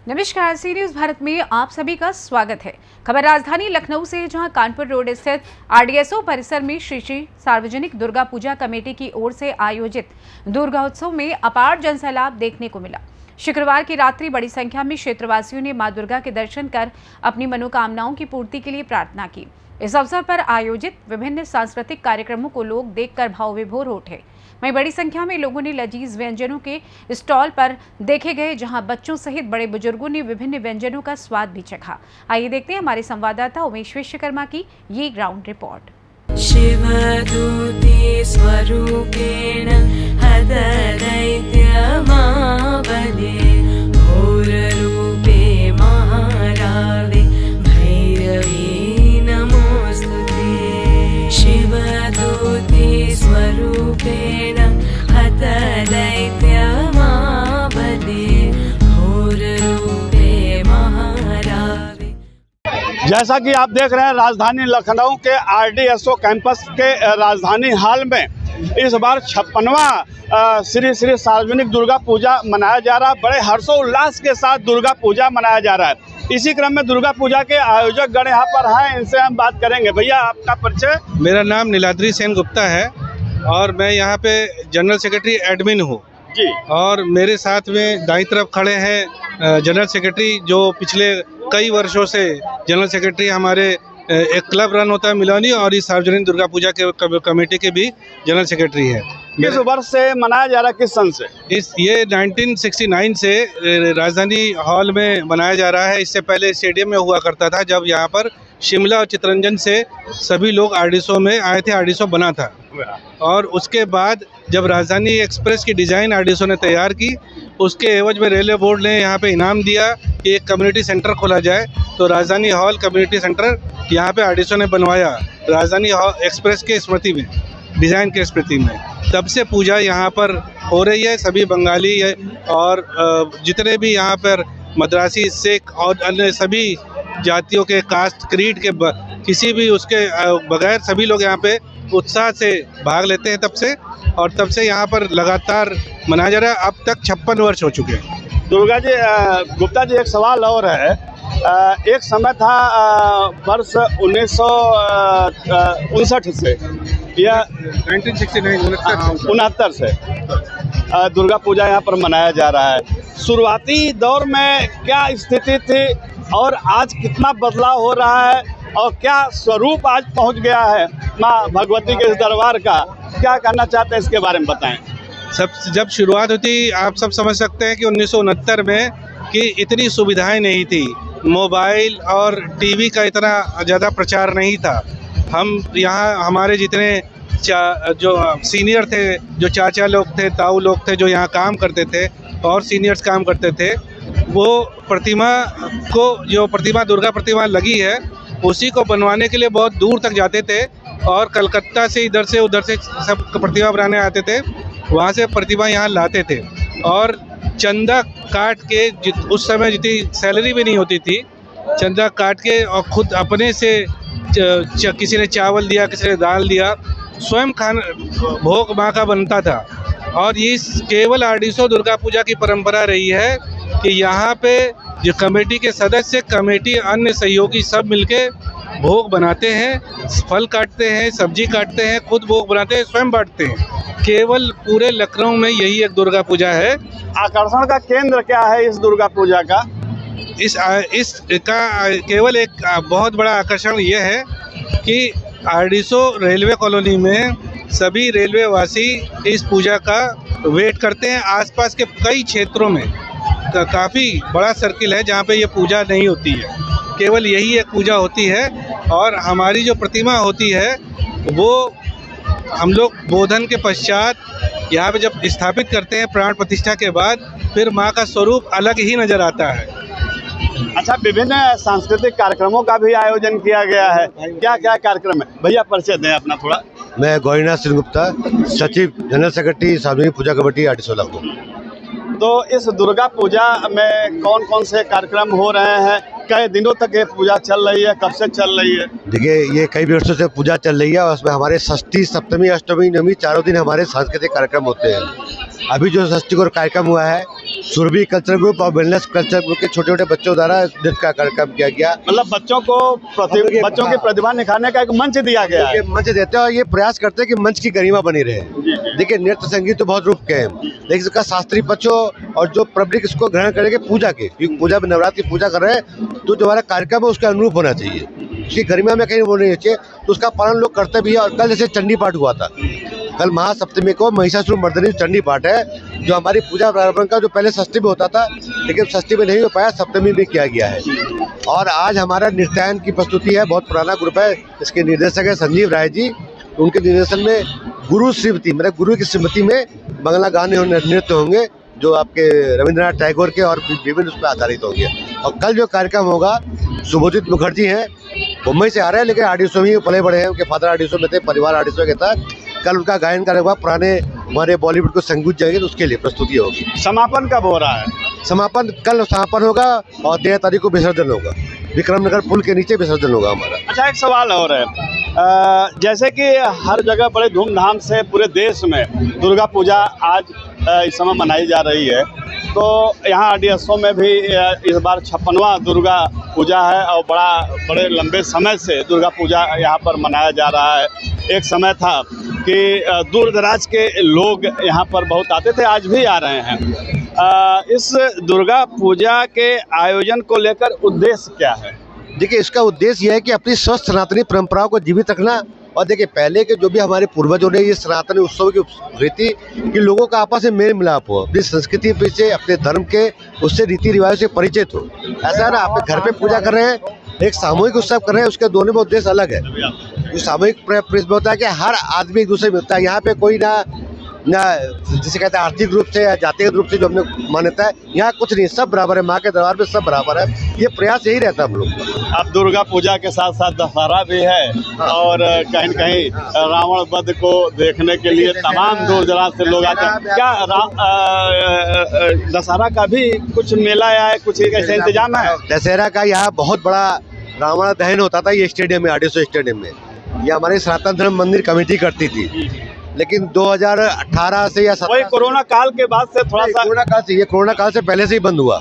नमस्कार, सी न्यूज भारत में आप सभी का स्वागत है। खबर राजधानी लखनऊ से, जहां कानपुर रोड स्थित आरडीएसओ परिसर में श्री श्री सार्वजनिक दुर्गा पूजा कमेटी की ओर से आयोजित दुर्गोत्सव में अपार जनसैलाब देखने को मिला। शुक्रवार की रात्रि बड़ी संख्या में क्षेत्रवासियों ने मां दुर्गा के दर्शन कर अपनी मनोकामनाओं की पूर्ति के लिए प्रार्थना की। इस अवसर पर आयोजित विभिन्न सांस्कृतिक कार्यक्रमों को लोग देखकर भाव विभोर हो उठे। वहीं बड़ी संख्या में लोगों ने लजीज व्यंजनों के स्टॉल पर देखे गए, जहां बच्चों सहित बड़े बुजुर्गों ने विभिन्न व्यंजनों का स्वाद भी चखा। आइए देखते हैं हमारे संवाददाता उमेश विश्वकर्मा की ये ग्राउंड रिपोर्ट। शिवदूते स्वरूपेण हतदैत्यमावले घोररूपे महारावे भैरवी नमोस्तुते। शिवदूते स्वरूपेण हतदैत्यमावले घोररूपे महारावे। जैसा कि आप देख रहे हैं, राजधानी लखनऊ के आरडीएसओ कैंपस के राजधानी हॉल में इस बार 56वां श्री श्री सार्वजनिक दुर्गा पूजा मनाया जा रहा है। बड़े हर्षोल्लास के साथ दुर्गा पूजा मनाया जा रहा है। इसी क्रम में दुर्गा पूजा के आयोजक गण यहाँ पर हैं, इनसे हम बात करेंगे। भैया, आपका परिचय? मेरा नाम नीलाद्री सेन गुप्ता है और मैं यहाँ पे जनरल सेक्रेटरी एडमिन हूँ जी। और मेरे साथ में दाईं तरफ खड़े हैं जनरल सेक्रेटरी, जो पिछले कई वर्षों से जनरल सेक्रेटरी हमारे एक क्लब रन होता है मिलोनी, और इस सार्वजनिक दुर्गा पूजा के कमेटी के भी जनरल सेक्रेटरी है। किस वर्ष से मनाया जा रहा है, किस सन से? ये 1969 से राजधानी हॉल में मनाया जा रहा है। इससे पहले स्टेडियम में हुआ करता था, जब यहाँ पर शिमला और चित्तरंजन से सभी लोग आरडीएसओ में आए थे। आरडीएसओ बना था और उसके बाद जब राजधानी एक्सप्रेस की डिज़ाइन आरडीएसओ ने तैयार की, उसके एवज में रेलवे बोर्ड ने यहाँ पे इनाम दिया कि एक कम्युनिटी सेंटर खोला जाए। तो राजधानी हॉल कम्युनिटी सेंटर यहाँ पे आरडीएसओ ने बनवाया, राजधानी हॉल एक्सप्रेस के स्मृति में, डिज़ाइन के स्मृति में। तब से पूजा यहाँ पर हो रही है। सभी बंगाली और जितने भी यहाँ पर मद्रासी, सिख और अन्य सभी जातियों के, कास्ट, क्रीड के किसी भी उसके बगैर सभी लोग यहाँ पे उत्साह से भाग लेते हैं तब से, और तब से यहाँ पर लगातार मनाया जा रहा है। अब तक 56 वर्ष हो चुके हैं। दुर्गा जी, गुप्ता जी, एक सवाल और है। एक समय था वर्ष 1959 से या 1969 से दुर्गा पूजा यहाँ पर मनाया जा रहा है। शुरुआती दौर में क्या स्थिति थी और आज कितना बदलाव हो रहा है, और क्या स्वरूप आज पहुँच गया है माँ भगवती के इस दरबार का? क्या कहना चाहते हैं, इसके बारे में बताएं। जब शुरुआत हुई, आप सब समझ सकते हैं कि 1969 में कि इतनी सुविधाएं नहीं थी, मोबाइल और टीवी का इतना ज़्यादा प्रचार नहीं था। हम यहाँ हमारे जितने जो सीनियर थे, जो चाचा लोग थे, ताऊ लोग थे, जो यहाँ काम करते थे और सीनियर्स काम करते थे, वो प्रतिमा को, जो प्रतिमा दुर्गा प्रतिमा लगी है, उसी को बनवाने के लिए बहुत दूर तक जाते थे और कलकत्ता से इधर से उधर से सब प्रतिमा बनाने आते थे। वहाँ से प्रतिमा यहाँ लाते थे और चंदा काट के, उस समय जितनी सैलरी भी नहीं होती थी, चंदा काट के और खुद अपने से किसी ने चावल दिया, किसी ने दाल दिया, स्वयं खाना भोग माँ का बनता था। और ये केवल आरडीएसओ दुर्गा पूजा की परंपरा रही है कि यहाँ पे जो कमेटी के सदस्य, कमेटी, अन्य सहयोगी सब मिलके भोग बनाते हैं, फल काटते हैं, सब्जी काटते हैं, खुद भोग बनाते हैं, स्वयं बांटते हैं। केवल पूरे लखनऊ में यही एक दुर्गा पूजा है। आकर्षण का केंद्र क्या है इस दुर्गा पूजा का? इसका केवल एक बहुत बड़ा आकर्षण यह है कि आरडीएसओ रेलवे कॉलोनी में सभी रेलवे वासी इस पूजा का वेट करते हैं। आसपास के कई क्षेत्रों में काफ़ी बड़ा सर्किल है जहाँ पे ये पूजा नहीं होती है, केवल यही एक पूजा होती है। और हमारी जो प्रतिमा होती है वो हम लोग बोधन के पश्चात यहाँ पे जब स्थापित करते हैं, प्राण प्रतिष्ठा के बाद, फिर माँ का स्वरूप अलग ही नज़र आता है। अच्छा, विभिन्न सांस्कृतिक कार्यक्रमों का भी आयोजन किया गया है। क्या क्या कार्यक्रम है? भैया, परिचय दें अपना थोड़ा। मैं गौरीनाथ सिंह गुप्ता, सचिव जनरल सेक्रेटरी सार्वजनिक पूजा कमेटी आरडीएसओ लखनऊ। तो इस दुर्गा पूजा में कौन कौन से कार्यक्रम हो रहे हैं? कई दिनों तक ये पूजा चल रही है, कब से चल रही है? देखिए, ये कई वर्षों से पूजा चल रही है और उसमें हमारे षष्ठी, सप्तमी, अष्टमी, नवमी चारों दिन हमारे सांस्कृतिक कार्यक्रम होते हैं। अभी जो षष्ठी को कार्यक्रम हुआ है सुरभि कल्चर ग्रुप और वेलनेस कल्चर ग्रुप के छोटे छोटे बच्चों द्वारा नृत्य का कार्यक्रम किया गया। मतलब बच्चों की प्रतिभा निखारने का एक मंच दिया गया है। ये मंच देते हैं और ये प्रयास करते हैं कि मंच की गरिमा बनी रहे। देखिए नृत्य संगीत तो बहुत रूप के हैं, लेकिन इसका शास्त्रीय पक्ष और जो पब्लिक इसको ग्रहण करेंगे पूजा के, क्योंकि पूजा में नवरात्र की पूजा कर रहे हैं तो जो हमारा कार्यक्रम है उसके अनुरूप होना चाहिए, उसकी गरिमा में कहीं वो नहीं चाहिए, तो उसका पालन लोग करते भी है। और कल जैसे चंडी पाठ हुआ था, कल महासप्तमी को महिषासुर मर्दनी चंडी पाठ है, जो हमारी पूजा प्रारंभ का जो पहले षष्ठी में होता था लेकिन षष्ठी में नहीं हो पाया, सप्तमी में किया गया है। और आज हमारा नृत्यायन की प्रस्तुति है, बहुत पुराना ग्रुप है, इसके निर्देशक है संजीव राय जी। उनके निर्देशन में गुरु श्रीमती मतलब गुरु की श्रीमती में बंगला गाने नृत्य होंगे जो आपके रविंद्रनाथ टैगोर के और विभिन्न उस पर आधारित होंगे। और कल जो कार्यक्रम होगा, शुभोदित मुखर्जी हैं, मुंबई से आ रहे हैं लेकिन आरडीएसओ में पले बड़े हैं, उनके फादर आरडीएसओ में थे, परिवार आरडीएसओ के था। कल उनका गायन कार्यक्रम पुराने हमारे बॉलीवुड को संगीत जाएंगे तो उसके लिए प्रस्तुति होगी। समापन कब हो रहा है? समापन कल समापन होगा और 13 तारीख को विसर्जन होगा, विक्रमनगर पुल के नीचे विसर्जन होगा हमारा। अच्छा, एक सवाल और है, जैसे कि हर जगह बड़े धूमधाम से पूरे देश में दुर्गा पूजा आज इस समय मनाई जा रही है, तो यहाँ आरडीएसओ में भी इस बार 56वां दुर्गा पूजा है और बड़े लंबे समय से दुर्गा पूजा यहाँ पर मनाया जा रहा है। एक समय था कि दूर दराज के लोग यहाँ पर बहुत आते थे, आज भी आ रहे हैं। इस दुर्गा पूजा के आयोजन को लेकर उद्देश्य क्या है? देखिए इसका उद्देश्य यह है कि अपनी स्वस्थ सनातनी परंपराओं को जीवित रखना। और देखिए पहले के जो भी हमारे पूर्वजों ने ये सनातनी उत्सव की रीति कि लोगों का आपस में मेल मिलाप हो, अपनी संस्कृति पे से अपने धर्म के उससे रीति रिवाज से परिचित हो। ऐसा है ना, आप घर पे पूजा कर रहे हैं, एक सामूहिक उत्सव कर रहे हैं, उसके दोनों में उद्देश्य अलग है। जो सामूहिक प्रेस में होता है कि हर आदमी एक दूसरे में होता है, यहाँ पे कोई ना जिसे कहते हैं आर्थिक रूप से या जातिगत रूप से जो हमने मान्यता है, यहाँ कुछ नहीं, सब बराबर है, माँ के दरबार में सब बराबर है। ये प्रयास यही रहता है हम लोग। अब दुर्गा पूजा के साथ साथ दशहरा भी है और कहीं न कहीं रावण वध को देखने के लिए तमाम दूर दराज से लोग आते हैं। क्या दशहरा का भी कुछ मेला या कुछ ऐसा इंतजाम है? दशहरा का यहाँ बहुत बड़ा रावण दहन होता था, ये स्टेडियम में, आरडीएसओ स्टेडियम में। ये हमारी सनातन धर्म मंदिर कमेटी करती थी, लेकिन 2018 से या वही कोरोना काल के बाद से थोड़ा सा कोरोना काल से पहले से ही बंद हुआ।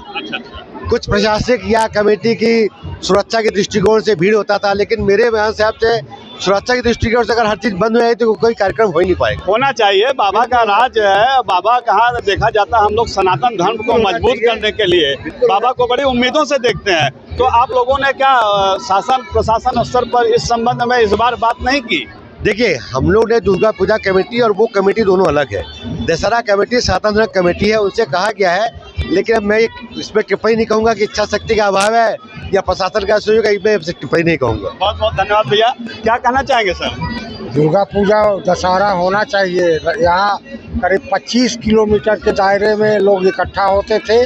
कुछ प्रशासनिक या कमेटी की सुरक्षा के दृष्टिकोण से भीड़ होता था, लेकिन मेरे बयान से आपसे सुरक्षा की दृष्टिकोण से अगर हर चीज बंद हो जाए तो कोई कार्यक्रम हो ही नहीं पाएगा। होना चाहिए, बाबा का राज है, बाबा कहाँ देखा जाता है, हम लोग सनातन धर्म को मजबूत करने के लिए बाबा को बड़ी उम्मीदों से देखते हैं। तो आप लोगों ने क्या शासन प्रशासन स्तर पर इस संबंध में इस बार बात नहीं की? देखिए हम लोग ने दुर्गा पूजा कमेटी और वो कमेटी दोनों अलग है। दशहरा कमेटी सनातन धर्म कमेटी है, उनसे कहा गया है, लेकिन अब मैं इसमें टिप्पणी नहीं कहूँगा कि इच्छा शक्ति का अभाव है या प्रशासन का सहयोग है, मैं टिप्पणी नहीं कहूँगा। बहुत बहुत धन्यवाद भैया। क्या कहना चाहेंगे सर? दुर्गा पूजा दशहरा होना चाहिए। यहाँ करीब 25 किलोमीटर के दायरे में लोग इकट्ठा होते थे।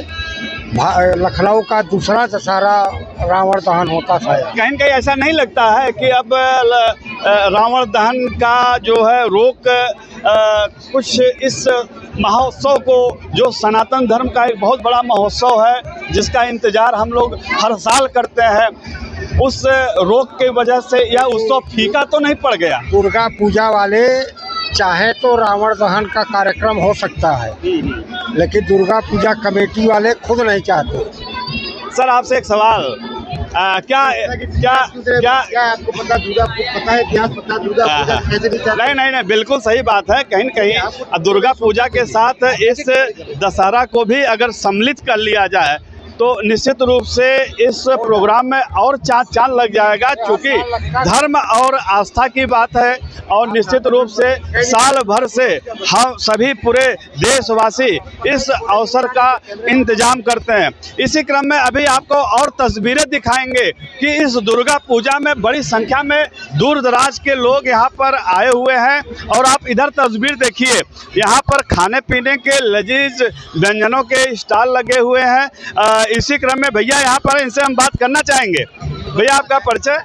लखनऊ का दूसरा दशहरा रावण दहन होता था। कहीं कहीं ऐसा नहीं लगता है कि अब रावण दहन का जो है रोक कुछ इस महोत्सव को, जो सनातन धर्म का एक बहुत बड़ा महोत्सव है जिसका इंतजार हम लोग हर साल करते हैं, उस रोक की वजह से यह उत्सव फीका तो नहीं पड़ गया? दुर्गा पूजा वाले चाहे तो रावण दहन का कार्यक्रम हो सकता है, लेकिन दुर्गा पूजा कमेटी वाले खुद नहीं चाहते। सर आपसे एक सवाल, क्या आपको पता दुर्गा पता है, इतिहास पता दुर्गा पूजा कैसे नहीं? नहीं, बिल्कुल सही बात है। कहीं न कहीं दुर्गा पूजा के साथ इस दशहरा को भी अगर सम्मिलित कर लिया जाए तो निश्चित रूप से इस प्रोग्राम में और चाँद लग जाएगा, क्योंकि धर्म और आस्था की बात है और निश्चित रूप से साल भर से हम सभी पूरे देशवासी इस अवसर का इंतजाम करते हैं। इसी क्रम में अभी आपको और तस्वीरें दिखाएंगे कि इस दुर्गा पूजा में बड़ी संख्या में दूर दराज के लोग यहाँ पर आए हुए हैं। और आप इधर तस्वीर देखिए, यहाँ पर खाने पीने के लजीज व्यंजनों के स्टॉल लगे हुए हैं। इसी क्रम में भैया यहाँ पर इनसे हम बात करना चाहेंगे। भैया आपका परिचय?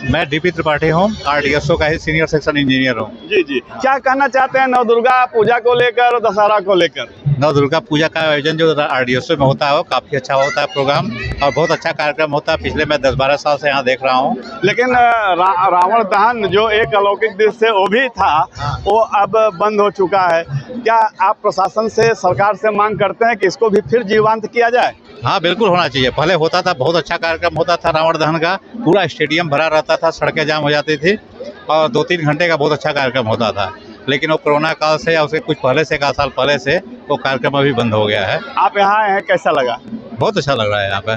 मैं डीपी त्रिपाठी हूँ, आरडीएसओ का ही सीनियर सेक्शन इंजीनियर हूँ। जी जी, क्या कहना चाहते हैं नव दुर्गा पूजा को लेकर, दशहरा को लेकर? नव दुर्गा पूजा का आयोजन जो आरडीएसओ में होता है वो काफ़ी अच्छा होता है प्रोग्राम, और बहुत अच्छा कार्यक्रम होता है। पिछले मैं 10-12 साल से यहाँ देख रहा हूँ। लेकिन रावण दहन जो एक अलौकिक दृश्य वो भी था, वो अब बंद हो चुका है। क्या आप प्रशासन से, सरकार से मांग करते हैं कि इसको भी फिर जीवंत किया जाए? हाँ, बिल्कुल होना चाहिए। पहले होता था, बहुत अच्छा कार्यक्रम होता था रावण दहन का, पूरा स्टेडियम भरा रहता था, सड़कें जाम हो जाती थी और 2-3 घंटे का बहुत अच्छा कार्यक्रम होता था। लेकिन वो कोरोना काल से या उसके कुछ पहले से, 1 साल पहले से वो कार्यक्रम अभी बंद हो गया है। आप यहाँ आए हैं, कैसा लगा? बहुत अच्छा लग रहा है यहाँ पे।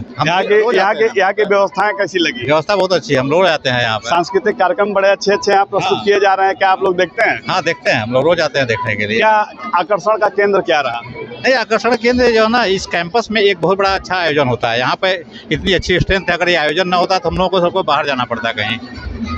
यहाँ की व्यवस्थाएं कैसी लगी? व्यवस्था बहुत अच्छी है, हम लोग आते हैं यहाँ पे। सांस्कृतिक कार्यक्रम बड़े अच्छे यहाँ प्रस्तुत किए जा रहे हैं, क्या आप लोग देखते हैं? हाँ, देखते हैं, हम लोग रोज आते हैं देखने के लिए। क्या आकर्षण का केंद्र क्या रहा? नहीं, आकर्षण केंद्र जो है ना, इस कैंपस में एक बहुत बड़ा अच्छा आयोजन होता है। यहाँ पे इतनी अच्छी स्ट्रेंथ है, अगर ये आयोजन ना होता तो हम लोगों को सबको बाहर जाना पड़ता कहीं।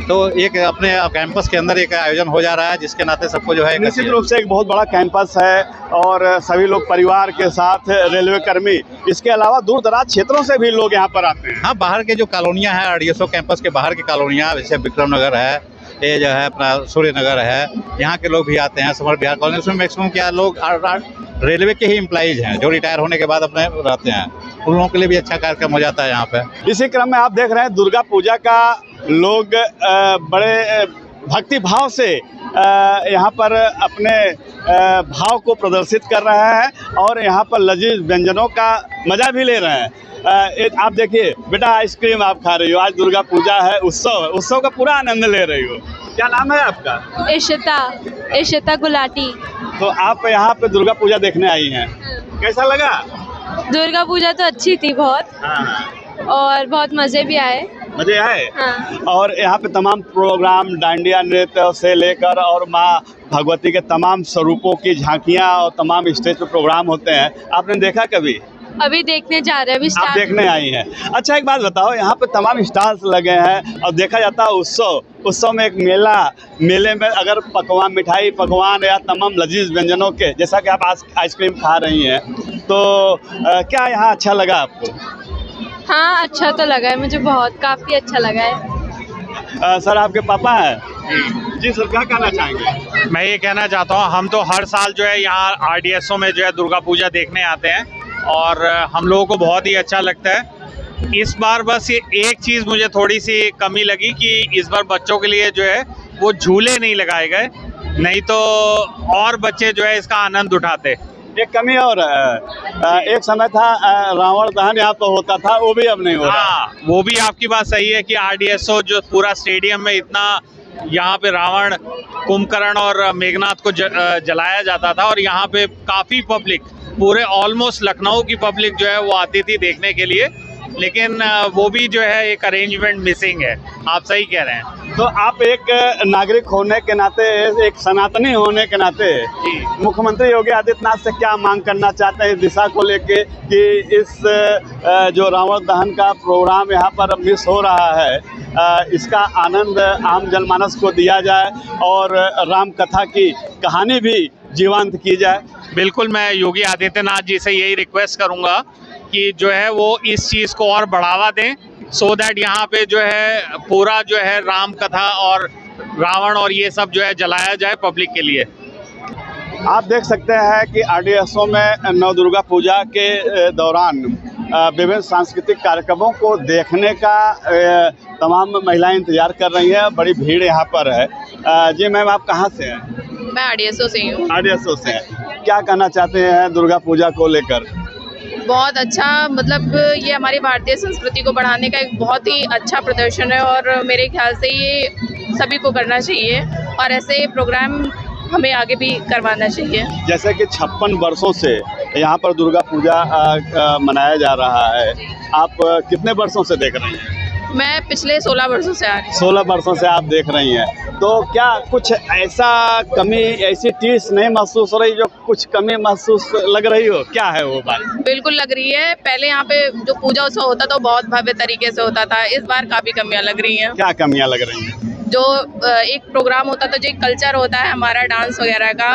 तो एक अपने कैंपस के अंदर एक आयोजन हो जा रहा है, जिसके नाते सबको जो है निश्चित रूप से एक बहुत बड़ा कैंपस है और सभी लोग परिवार के साथ, रेलवे कर्मी, इसके अलावा दूर दराज क्षेत्रों से भी लोग यहाँ पर आते हैं। हाँ, बाहर के जो कॉलोनियाँ हैं, आरडीएसओ कैंपस के बाहर की कॉलोनियाँ, जैसे विक्रम नगर है, ये जो है अपना सूर्य नगर है, यहाँ के लोग भी आते हैं। समर बिहार कॉलोनी, उसमें मैक्सिमम क्या लोग रेलवे के ही एम्प्लॉइज हैं जो रिटायर होने के बाद अपने रहते हैं, उन लोगों के लिए भी अच्छा कार्यक्रम हो जाता है यहाँ पे। इसी क्रम में आप देख रहे हैं दुर्गा पूजा का लोग बड़े भक्ति भाव से यहाँ पर अपने भाव को प्रदर्शित कर रहे हैं और यहाँ पर लजीज व्यंजनों का मज़ा भी ले रहे हैं। आप देखिए बेटा, आइसक्रीम आप खा रही हो, आज दुर्गा पूजा है, उत्सव का पूरा आनंद ले रही हो। क्या नाम है आपका? इशिता गुलाटी। तो आप यहाँ पे दुर्गा पूजा देखने आई हैं, कैसा लगा? दुर्गा पूजा तो अच्छी थी बहुत। हाँ, और बहुत मज़े भी आए। मजे आए? हाँ। और यहाँ पे तमाम प्रोग्राम, डांडिया नृत्य से लेकर और माँ भगवती के तमाम स्वरूपों की झांकियाँ और तमाम स्टेज पे प्रोग्राम होते हैं, आपने देखा कभी? अभी देखने जा रहे हैं, अभी आप स्टार्ट। देखने आई हैं। अच्छा, एक बात बताओ, यहाँ पे तमाम स्टॉल्स लगे हैं और देखा जाता है उत्सव में एक मेले में अगर पकवान, मिठाई पकवान या तमाम लजीज व्यंजनों के, जैसा कि आप आइसक्रीम खा रही हैं, तो क्या यहाँ अच्छा लगा आपको? हाँ, अच्छा तो लगा है मुझे, बहुत काफ़ी अच्छा लगा है। सर, आपके पापा हैं? जी सर, क्या कहना चाहेंगे? मैं ये कहना चाहता हूँ, हम तो हर साल जो है यहाँ आरडीएसओ में जो है दुर्गा पूजा देखने आते हैं और हम लोगों को बहुत ही अच्छा लगता है। इस बार बस ये एक चीज़ मुझे थोड़ी सी कमी लगी कि इस बार बच्चों के लिए जो है वो झूले नहीं लगाए गए, नहीं तो और बच्चे जो है इसका आनंद उठाते। एक कमी और एक समय था रावण दहन यहाँ पर होता था, वो भी अब नहीं हो रहा। हाँ, वो भी आपकी बात सही है कि आरडीएसओ जो पूरा स्टेडियम में इतना यहाँ पे रावण, कुंभकर्ण और मेघनाथ को जलाया जाता था और यहाँ पे काफ़ी पब्लिक, पूरे ऑलमोस्ट लखनऊ की पब्लिक जो है वो आती थी देखने के लिए, लेकिन वो भी जो है एक अरेंजमेंट मिसिंग है। आप सही कह रहे हैं। तो आप एक नागरिक होने के नाते, एक सनातनी होने के नाते मुख्यमंत्री योगी आदित्यनाथ से क्या मांग करना चाहते हैं इस दिशा को लेके कि इस जो रावण दहन का प्रोग्राम यहाँ पर मिस हो रहा है, इसका आनंद आम जनमानस को दिया जाए और राम कथा की कहानी भी जीवंत की जाए? बिल्कुल, मैं योगी आदित्यनाथ जी से यही रिक्वेस्ट करूंगा कि जो है वो इस चीज़ को और बढ़ावा दें, सो दैट यहाँ पे जो है पूरा जो है राम कथा और रावण और ये सब जो है जलाया जाए पब्लिक के लिए। आप देख सकते हैं कि आरडीएसओ में नव दुर्गा पूजा के दौरान विभिन्न सांस्कृतिक कार्यक्रमों को देखने का तमाम महिलाएं इंतजार कर रही हैं। बड़ी भीड़ यहाँ पर है। जी मैम, आप कहाँ से हैं? मैं आरडीएसओ से ही हूँ। आरडीएसओ से हैं। क्या कहना चाहते हैं दुर्गा पूजा को लेकर? बहुत अच्छा, मतलब ये हमारी भारतीय संस्कृति को बढ़ाने का एक बहुत ही अच्छा प्रदर्शन है और मेरे ख्याल से ये सभी को करना चाहिए और ऐसे प्रोग्राम हमें आगे भी करवाना चाहिए। जैसे कि 56 वर्षों से यहाँ पर दुर्गा पूजा मनाया जा रहा है, आप कितने वर्षों से देख रही हैं? मैं पिछले 16 वर्षों से आ रही हूँ। 16 वर्षों से आप देख रही हैं, तो क्या कुछ ऐसा कमी, ऐसी टीस नहीं महसूस हो रही, जो कुछ कमी महसूस लग रही हो? क्या है वो बात? बिल्कुल लग रही है। पहले यहाँ पे जो पूजा उत्सव होता था वो बहुत भव्य तरीके से होता था, इस बार काफ़ी कमियाँ लग रही हैं। क्या कमियाँ लग रही हैं? जो एक प्रोग्राम होता था, जो एक कल्चर होता है हमारा डांस वगैरह का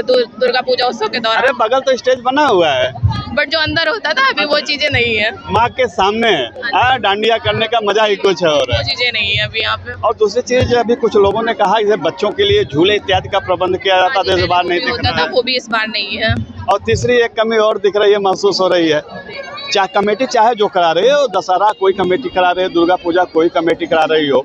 दुर्गा पूजा उत्सव के दौरान। अरे बगल तो स्टेज बना हुआ है। बट जो अंदर होता था अभी वो चीजें नहीं है, माँ के सामने डांडिया करने का मजा ही कुछ है। वो चीजें नहीं है अभी यहाँ पे। और दूसरी चीज अभी कुछ लोगों ने कहा इसे बच्चों के लिए झूले इत्यादि का प्रबंध किया जाता था, इस बार नहीं दिख होता रहा था, है। वो भी इस बार नहीं है। और तीसरी एक कमी और दिख रही है, महसूस हो रही है, चाहे कमेटी चाहे जो करा रही हो, दशहरा कोई कमेटी करा रही हो, दुर्गा पूजा कोई कमेटी करा रही हो,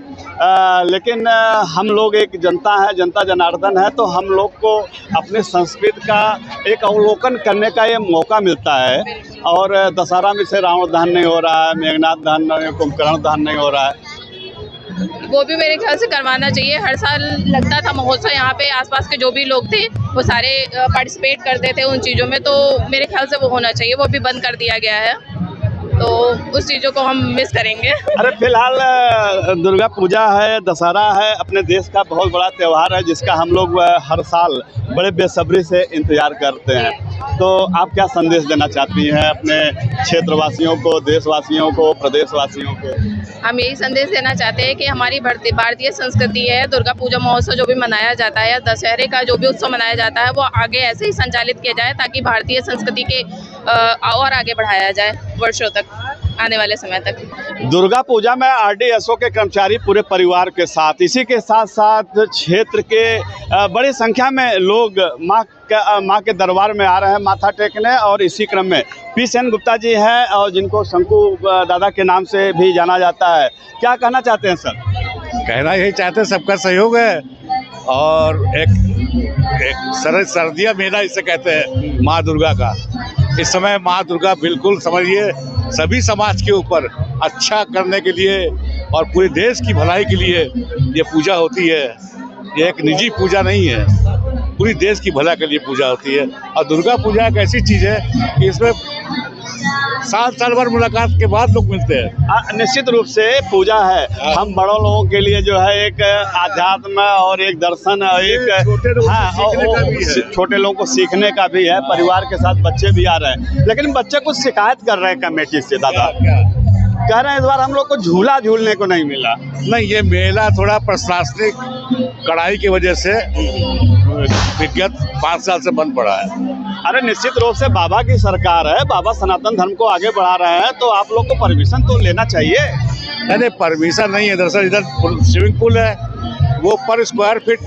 लेकिन हम लोग एक जनता है, जनता जनार्दन है, तो हम लोग को अपने संस्कृति का एक अवलोकन करने का ये मौका मिलता है। और दशहरा में से रावण दहन नहीं हो रहा है, मेघनाथ दहन, कुंभकर्ण दहन नहीं हो रहा है, वो भी मेरे ख्याल से करवाना चाहिए। हर साल लगता था महोत्सव, यहाँ पे आसपास के जो भी लोग थे वो सारे पार्टिसिपेट करते थे उन चीज़ों में, तो मेरे ख्याल से वो होना चाहिए। वो भी बंद कर दिया गया है, तो उस चीज़ों को हम मिस करेंगे। अरे फिलहाल दुर्गा पूजा है, दशहरा है, अपने देश का बहुत बड़ा त्यौहार है जिसका हम लोग हर साल बड़े बेसब्री से इंतजार करते हैं। तो आप क्या संदेश देना चाहती हैं अपने क्षेत्रवासियों को, देशवासियों को, प्रदेशवासियों को? हम यही संदेश देना चाहते हैं कि हमारी भारतीय संस्कृति है, दुर्गा पूजा महोत्सव जो भी मनाया जाता है, दशहरे का जो भी उत्सव मनाया जाता है, वो आगे ऐसे ही संचालित किया जाए ताकि भारतीय संस्कृति के और आगे बढ़ाया जाए वर्षों तक, आने वाले समय तक। दुर्गा पूजा में RDSO के कर्मचारी पूरे परिवार के साथ, इसी के साथ साथ क्षेत्र के बड़ी संख्या में लोग माँ के दरबार में आ रहे हैं माथा टेकने। और इसी क्रम में पी सेन गुप्ता जी हैं और जिनको शंकु दादा के नाम से भी जाना जाता है। क्या कहना चाहते हैं सर? कहना यही चाहते हैं, सबका सहयोग है और एक सर्दिया मेला इसे कहते हैं माँ दुर्गा का। इस समय माँ दुर्गा बिल्कुल समझिए सभी समाज के ऊपर अच्छा करने के लिए और पूरे देश की भलाई के लिए ये पूजा होती है। ये एक निजी पूजा नहीं है, पूरी देश की भलाई के लिए पूजा होती है। और दुर्गा पूजा एक ऐसी चीज़ है कि इसमें साल भर मुलाकात के बाद लोग मिलते हैं। निश्चित रूप से पूजा है, हम बड़ों लोगों के लिए जो है एक आध्यात्म और एक दर्शन और एक छोटे लोगों को सीखने का भी है। परिवार के साथ बच्चे भी आ रहे हैं, लेकिन बच्चे कुछ शिकायत कर रहे हैं कमेटी से। दादा कह रहे हैं इस बार हम लोग को झूला झूलने को नहीं मिला। नहीं, ये मेला थोड़ा प्रशासनिक कड़ाई की वजह से विगत 5 साल से बंद पड़ा है। अरे निश्चित रूप से बाबा की सरकार है, बाबा सनातन धर्म को आगे बढ़ा रहे हैं, तो आप लोग को परमिशन तो लेना चाहिए। नहीं, परमिशन नहीं है। दरअसल इधर स्विमिंग पूल है, वो पर स्क्वायर फीट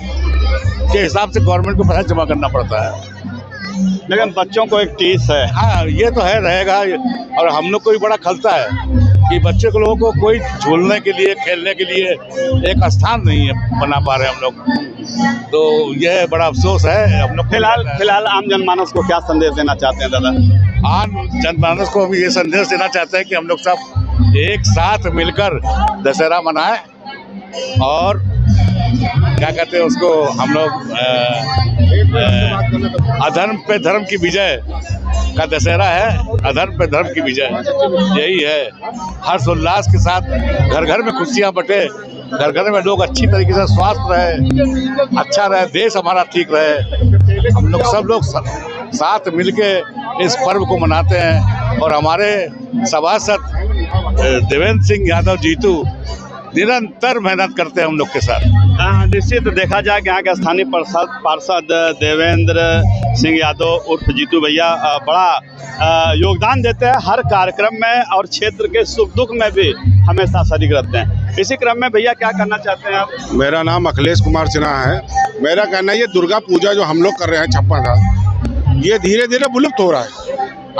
के हिसाब से गवर्नमेंट को पैसा जमा करना पड़ता है, लेकिन बच्चों को एक टीस है। हाँ, ये तो है, रहेगा। और हम लोग को भी बड़ा खलता है कि बच्चे को लोगों को कोई झूलने के लिए, खेलने के लिए एक स्थान नहीं है बना पा रहे हम लोग, तो यह बड़ा अफसोस है हम लोग। फिलहाल आम जनमानस को क्या संदेश देना चाहते हैं दादा? आम जनमानस को भी ये संदेश देना चाहते हैं कि हम लोग सब एक साथ मिलकर दशहरा मनाएं और क्या कहते हैं उसको, हम लोग अधर्म पे धर्म की विजय का दशहरा है। अधर्म पे धर्म की विजय यही है। हर्षोल्लास के साथ घर घर में खुशियाँ बटे, घर घर में लोग अच्छी तरीके से स्वस्थ रहे, अच्छा रहे, देश हमारा ठीक रहे। हम लोग सब लोग साथ मिलके इस पर्व को मनाते हैं और हमारे सभासद देवेंद्र सिंह यादव जीतू निरंतर मेहनत करते हैं हम लोग के साथ। निश्चित देखा जाए कि यहाँ के स्थानीय पार्षद देवेंद्र सिंह यादव उर्फ जीतू भैया बड़ा योगदान देते हैं हर कार्यक्रम में और क्षेत्र के सुख दुख में भी हमेशा शरीक रहते हैं। इसी क्रम में भैया क्या करना चाहते हैं आप? मेरा नाम अखिलेश कुमार सिन्हा है। मेरा कहना है ये दुर्गा पूजा जो हम लोग कर रहे हैं 56 साल, ये धीरे धीरे विलुप्त हो रहा है।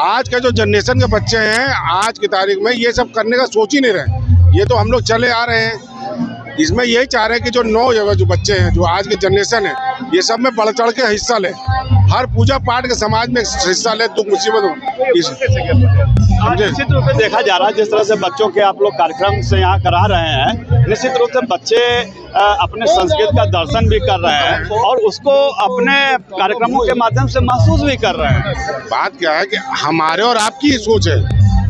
आज का जो जनरेशन के बच्चे हैं आज की तारीख में ये सब करने का सोच ही नहीं रहे। ये तो हम लोग चले आ रहे हैं, इसमें यही चाह रहे हैं कि जो बच्चे हैं, जो आज के जनरेशन है, ये सब में बढ़ चढ़ के हिस्सा ले, हर पूजा पाठ के समाज में हिस्सा ले, दुख मुसीबत हो। निश्चित रूप से देखा जा रहा है जिस तरह से बच्चों के आप लोग कार्यक्रम से यहाँ करा रहे हैं, निश्चित रूप से बच्चे अपने संस्कृति का दर्शन भी कर रहे हैं और उसको अपने कार्यक्रमों के माध्यम से महसूस भी कर रहे हैं। बात क्या है कि हमारे और आपकी ही सोच है,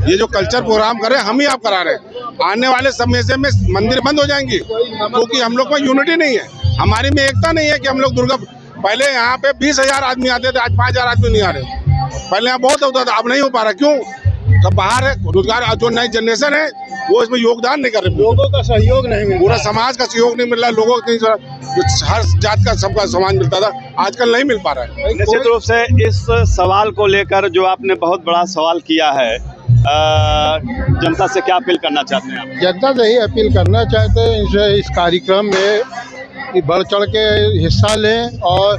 ये जो कल्चर प्रोग्राम कर रहे हैं हम ही आप करा रहे हैं। आने वाले समय से में मंदिर बंद हो जाएंगे क्योंकि हम लोग में यूनिटी नहीं है, हमारी में एकता नहीं है कि हम लोग दुर्गा, पहले यहाँ पे 20,000 आदमी आते थे, आज 5,000 आदमी नहीं आ रहे। पहले यहाँ बहुत होता था, अब नहीं हो पा रहा। क्यों? सब बाहर है, रोजगार, जो नई जनरेशन है वो इसमें योगदान नहीं कर रहे, लोगों का सहयोग नहीं मिल, पूरा समाज का सहयोग नहीं मिल रहा है। लोगों को हर जात का सबका समाज मिलता था, आजकल नहीं मिल पा रहा है। निश्चित रूप से इस सवाल को लेकर जो आपने बहुत बड़ा सवाल किया है, जनता से क्या अपील करना चाहते हैं आप? जनता से ही अपील करना चाहते हैं इसे इस कार्यक्रम में कि बढ़ चढ़ के हिस्सा लें और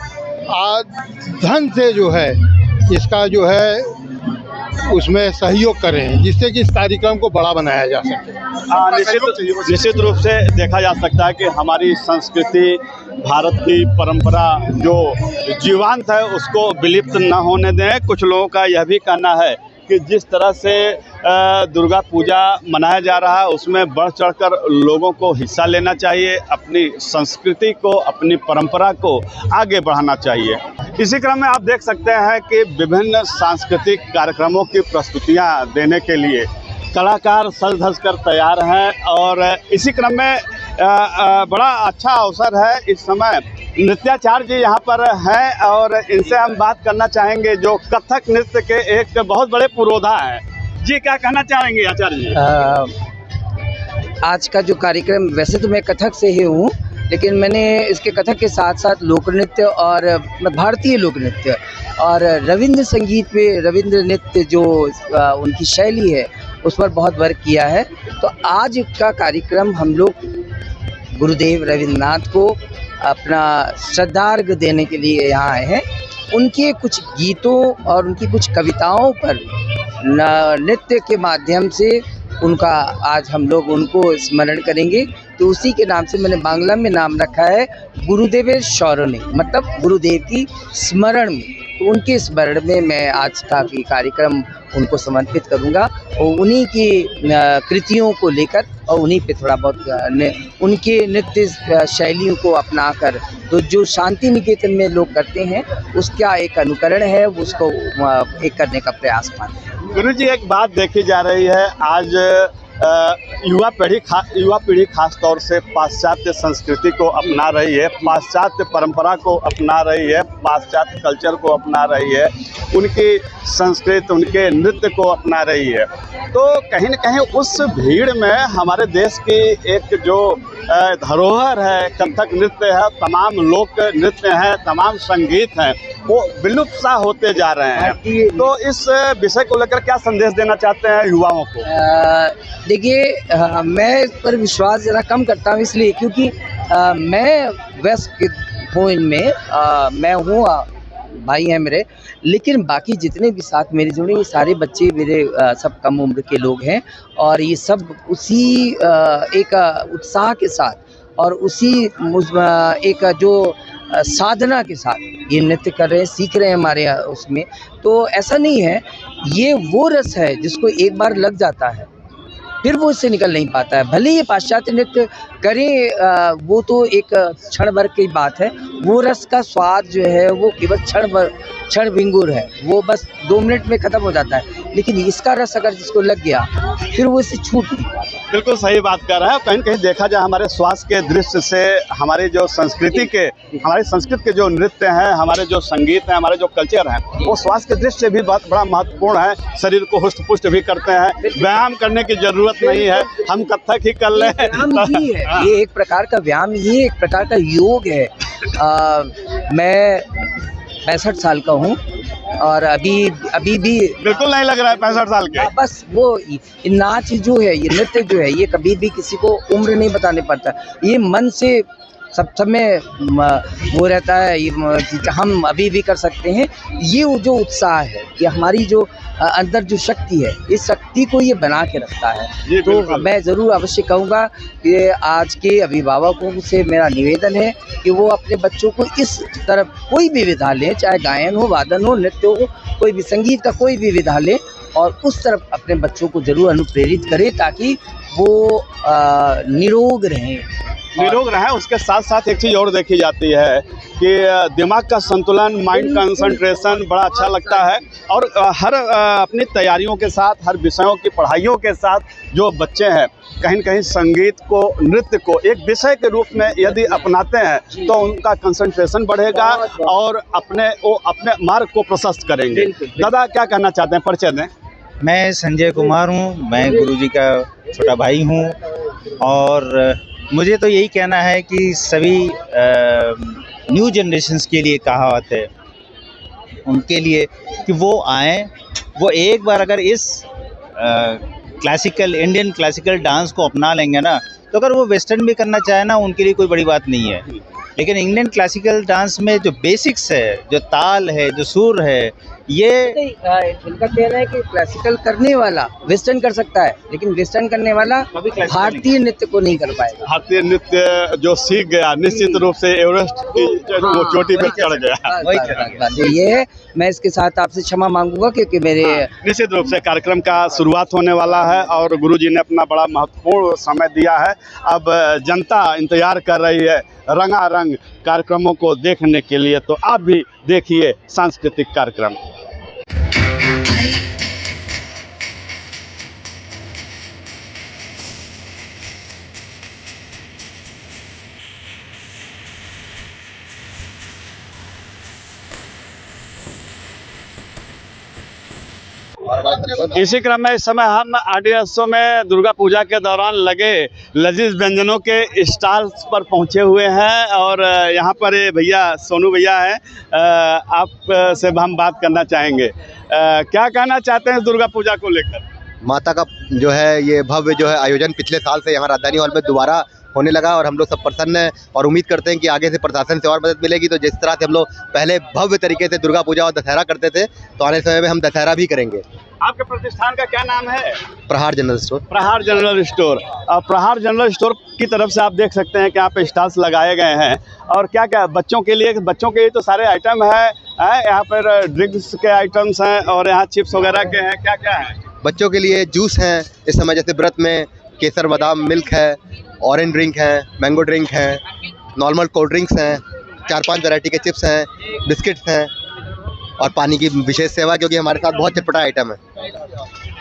धन से जो है इसका जो है उसमें सहयोग करें, जिससे कि इस कार्यक्रम को बड़ा बनाया जा सके। निश्चित रूप से देखा जा सकता है कि हमारी संस्कृति, भारत की परंपरा जो जीवंत है उसको विलुप्त न होने दें। कुछ लोगों का यह भी कहना है कि जिस तरह से दुर्गा पूजा मनाया जा रहा है उसमें बढ़ चढ़कर लोगों को हिस्सा लेना चाहिए, अपनी संस्कृति को, अपनी परंपरा को आगे बढ़ाना चाहिए। इसी क्रम में आप देख सकते हैं कि विभिन्न सांस्कृतिक कार्यक्रमों की प्रस्तुतियां देने के लिए कलाकार सज धज कर तैयार हैं और इसी क्रम में बड़ा अच्छा अवसर है। इस समय नृत्याचार्य जी यहाँ पर हैं और इनसे हम बात करना चाहेंगे जो कथक नृत्य के एक बहुत बड़े पुरोधा हैं। जी, क्या कहना चाहेंगे आचार्य जी? आज का जो कार्यक्रम, वैसे तो मैं कथक से ही हूँ, लेकिन मैंने इसके कथक के साथ साथ लोक नृत्य और भारतीय लोक नृत्य और रविंद्र संगीत पे रविंद्र नृत्य जो उनकी शैली है उस पर बहुत वर्क किया है। तो आज का कार्यक्रम हम लोग गुरुदेव रविंद्रनाथ को अपना श्रद्धार्घ्य देने के लिए यहाँ आए हैं। उनके कुछ गीतों और उनकी कुछ कविताओं पर नृत्य के माध्यम से उनका आज हम लोग उनको स्मरण करेंगे। तो उसी के नाम से मैंने बांग्ला में नाम रखा है गुरुदेवेर शरणे, मतलब गुरुदेव की स्मरण में। तो उनके स्मरण में मैं आज का भी कार्यक्रम उनको समर्पित करूंगा और उन्हीं की कृतियों को लेकर और उन्हीं पे थोड़ा बहुत उनके नृत्य शैलियों को अपनाकर तो जो शांति निकेतन में लोग करते हैं उसका एक अनुकरण है, उसको एक करने का प्रयास करते हैं। गुरु जी, एक बात देखी जा रही है, आज युवा पीढ़ी खास तौर से पाश्चात्य संस्कृति को अपना रही है, पाश्चात्य परंपरा को अपना रही है, पाश्चात्य कल्चर को अपना रही है, उनकी संस्कृति, उनके नृत्य को अपना रही है। तो कहीं न कहीं उस भीड़ में हमारे देश की एक जो धरोहर है, कथक नृत्य है, तमाम लोक नृत्य हैं, तमाम संगीत हैं, वो विलुप्त सा होते जा रहे हैं। तो इस विषय को लेकर क्या संदेश देना चाहते हैं युवाओं को? देखिए, मैं इस पर विश्वास ज़रा कम करता हूँ, इसलिए क्योंकि मैं वेस्ट हूँ, इनमें मैं हूँ, भाई हैं मेरे, लेकिन बाकी जितने भी साथ मेरे जुड़े ये सारे बच्चे मेरे सब कम उम्र के लोग हैं और ये सब उसी एक उत्साह के साथ और उसी एक जो साधना के साथ ये नृत्य कर रहे हैं, सीख रहे हैं हमारे उसमें। तो ऐसा नहीं है, ये वो रस है जिसको एक बार लग जाता है फिर वो इससे निकल नहीं पाता है। भले ये पाश्चात्य नृत्य करें, वो तो एक क्षण भर की बात है, वो रस का स्वाद जो है वो केवल क्षण भंगुर है, वो बस 2 मिनट में ख़त्म हो जाता है। लेकिन इसका रस अगर जिसको लग गया फिर वो इससे छूट नहीं पाता। बिल्कुल सही बात कर रहा है। कहीं कहीं देखा जाए हमारे स्वास्थ्य के दृष्टि से हमारी जो संस्कृति के, हमारी संस्कृति के जो नृत्य हैं, हमारे जो संगीत हैं, हमारे जो कल्चर हैं, वो स्वास्थ्य के दृष्टि से भी बहुत बड़ा महत्वपूर्ण है। शरीर को हुष्ट पुष्ट भी करते हैं, व्यायाम करने की जरूरत नहीं है, हम कथक ही कर लें। ये एक प्रकार का व्यायाम, ये एक प्रकार का योग है। मैं 65 साल का हूँ और अभी भी बिल्कुल नहीं लग रहा है 65 साल के। बस वो नाच जो है, ये नृत्य जो है, ये कभी भी किसी को उम्र नहीं बताने पड़ता। ये मन से सब समय वो रहता है, ये हम अभी भी कर सकते हैं। ये वो जो उत्साह है, ये हमारी जो अंदर जो शक्ति है, इस शक्ति को ये बना के रखता है। तो मैं ज़रूर अवश्य कहूँगा कि आज के अभिभावकों से मेरा निवेदन है कि वो अपने बच्चों को इस तरफ कोई भी विधा लें, चाहे गायन हो, वादन हो, नृत्य हो, कोई भी संगीत का कोई भी विधा लें और उस तरफ अपने बच्चों को ज़रूर अनुप्रेरित करें ताकि वो निरोग रहें। उसके साथ साथ एक चीज़ और देखी जाती है कि दिमाग का संतुलन, माइंड कंसंट्रेशन बड़ा अच्छा लगता है और हर अपनी तैयारियों के साथ, हर विषयों की पढ़ाइयों के साथ जो बच्चे हैं कहीं न कहीं संगीत को, नृत्य को एक विषय के रूप में यदि अपनाते हैं तो उनका कंसंट्रेशन बढ़ेगा और अपने मार्ग को प्रशस्त करेंगे। दादा, क्या कहना चाहते हैं, परिचय दें। मैं संजय कुमार हूँ, मैं गुरुजी का छोटा भाई हूँ और मुझे तो यही कहना है कि सभी न्यू जनरेशन्स के लिए कहावत है उनके लिए कि वो आएँ, वो एक बार अगर इस क्लासिकल इंडियन क्लासिकल डांस को अपना लेंगे ना, तो अगर वो वेस्टर्न भी करना चाहे ना, उनके लिए कोई बड़ी बात नहीं है। लेकिन इंडियन क्लासिकल डांस में जो बेसिक्स है, जो ताल है, जो सुर है, ये इनका कहना है कि क्लासिकल करने वाला वेस्टर्न कर सकता है, लेकिन वेस्टर्न करने वाला भारतीय नृत्य को नहीं कर पाएगा। भारतीय नृत्य जो सीख गया निश्चित रूप से एवरेस्ट की वो चोटी पर चढ़ गया। वही ये है, मैं इसके साथ आपसे क्षमा मांगूंगा क्योंकि मेरे निश्चित रूप से कार्यक्रम का शुरुआत होने वाला है और गुरुजी ने अपना बड़ा महत्वपूर्ण समय दिया है। अब जनता इंतजार कर रही है रंगारंग कार्यक्रमों को देखने के लिए, तो आप भी देखिए सांस्कृतिक कार्यक्रम। इसी क्रम में इस समय हम RDSO में दुर्गा पूजा के दौरान लगे लजीज व्यंजनों के स्टॉल्स पर पहुंचे हुए हैं और यहाँ पर ये भैया सोनू भैया हैं, आप से हम बात करना चाहेंगे। क्या कहना चाहते हैं दुर्गा पूजा को लेकर? माता का जो है ये भव्य जो है आयोजन पिछले साल से यहाँ राजधानी हॉल में दोबारा होने लगा और हम लोग सब प्रसन्न हैं और उम्मीद करते हैं कि आगे से प्रशासन से और मदद मिलेगी। तो जिस तरह से हम लोग पहले भव्य तरीके से दुर्गा पूजा और दशहरा करते थे, तो आने समय में हम दशहरा भी करेंगे। आपके प्रतिष्ठान का क्या नाम है? प्रहार जनरल स्टोर। प्रहार जनरल स्टोर। प्रहार जनरल स्टोर की तरफ से आप देख सकते हैं कि यहाँ पे स्टॉल्स लगाए गए हैं और क्या क्या बच्चों के लिए तो सारे आइटम है, यहाँ पर ड्रिंक्स के आइटम्स हैं और यहाँ चिप्स वगैरह के हैं। क्या क्या है? बच्चों के लिए जूस हैं, इस समय जैसे व्रत में केसर बादाम मिल्क है, ऑरेंज ड्रिंक है, मैंगो ड्रिंक है, नॉर्मल कोल्ड ड्रिंक्स हैं, 4-5 वैरायटी के चिप्स हैं, बिस्किट्स हैं और पानी की विशेष सेवा, क्योंकि हमारे साथ बहुत चटपटा आइटम है।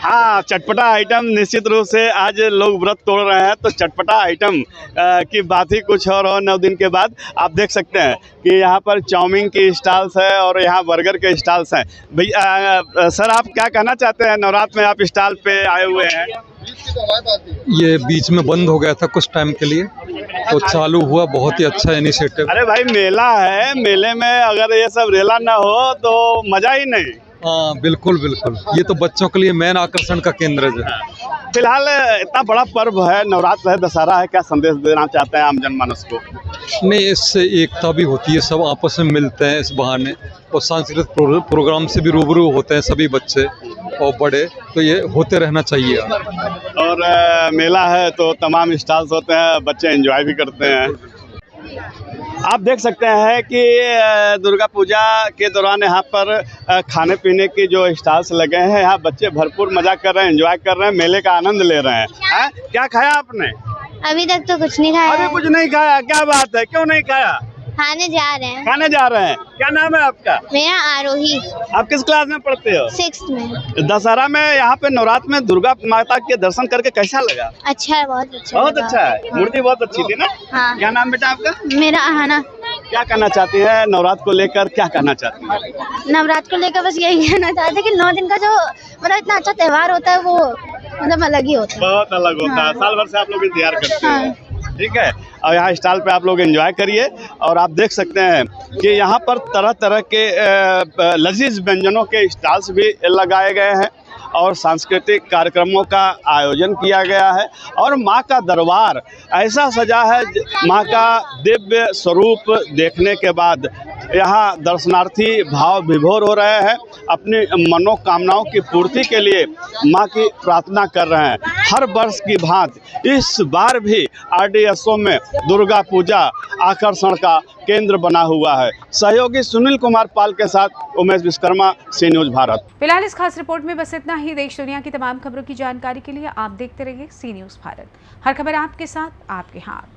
हाँ, चटपटा आइटम निश्चित रूप से आज लोग व्रत तोड़ रहे हैं, तो चटपटा आइटम की बात ही कुछ और हो। 9 दिन के बाद आप देख सकते हैं कि यहाँ पर चाउमीन की स्टॉल्स है और यहाँ बर्गर के स्टॉल्स हैं। भैया सर, आप क्या कहना चाहते हैं? नवरात्र में आप स्टॉल पे आए हुए हैं। ये बीच में बंद हो गया था कुछ टाइम के लिए, तो चालू हुआ, बहुत ही अच्छा इनिशिएटिव। अरे भाई, मेला है, मेले में अगर ये सब रेला ना हो तो मजा ही नहीं। हाँ बिल्कुल बिल्कुल, ये तो बच्चों के लिए मेन आकर्षण का केंद्र है। फिलहाल इतना बड़ा पर्व है, नवरात्र है, दशहरा है, क्या संदेश देना चाहते हैं आम जनमानस को? नहीं, इससे एकता भी होती है, सब आपस में मिलते हैं इस बहाने और सांस्कृतिक प्रोग्राम से भी रूबरू होते हैं सभी बच्चे और बड़े, तो ये होते रहना चाहिए। और मेला है तो तमाम स्टॉल्स होते हैं, बच्चे एंजॉय भी करते हैं। आप देख सकते हैं कि दुर्गा पूजा के दौरान यहाँ पर खाने पीने की जो स्टॉल्स लगे हैं, यहाँ बच्चे भरपूर मजा कर रहे हैं, एंजॉय कर रहे हैं, मेले का आनंद ले रहे हैं। क्या खाया आपने? अभी तक तो कुछ नहीं खाया। अभी कुछ नहीं खाया? क्या बात है, क्यों नहीं खाया? खाने जा रहे हैं। खाने जा रहे हैं। क्या नाम है आपका? मेरा आरोही। आप किस क्लास में पढ़ते हो? 6th में। दशहरा में यहाँ पे नवरात्र में दुर्गा माता के दर्शन करके कैसा लगा? अच्छा है, बहुत अच्छा। बहुत अच्छा है, मूर्ति बहुत अच्छी थी ना? हाँ। क्या नाम बेटा आपका? मेरा आहाना। क्या कहना चाहती है नवरात्र को लेकर? क्या कहना चाहती है नवरात्र को लेकर? बस यही कहना चाहते कि 9 दिन का जो मतलब इतना अच्छा त्योहार होता है, वो मतलब अलग ही होता है। बहुत अलग होता है। साल भर से आप लोग इंतजार करते हैं। ठीक है, और यहाँ स्टॉल पे आप लोग एंजॉय करिए और आप देख सकते हैं कि यहाँ पर तरह तरह के लजीज व्यंजनों के स्टॉल्स भी लगाए गए हैं और सांस्कृतिक कार्यक्रमों का आयोजन किया गया है और माँ का दरबार ऐसा सजा है, माँ का दिव्य स्वरूप देखने के बाद यहाँ दर्शनार्थी भाव विभोर हो रहे हैं, अपनी मनोकामनाओं की पूर्ति के लिए माँ की प्रार्थना कर रहे हैं। हर वर्ष की भांति इस बार भी RDSO में दुर्गा पूजा आकर्षण का केंद्र बना हुआ है। सहयोगी सुनील कुमार पाल के साथ उमेश विश्वकर्मा, सी न्यूज़ भारत। फिलहाल इस खास रिपोर्ट में बस इतना ही। देश दुनिया की तमाम खबरों की जानकारी के लिए आप देखते रहिए सी न्यूज़ भारत। हर खबर आपके साथ, आपके हाथ।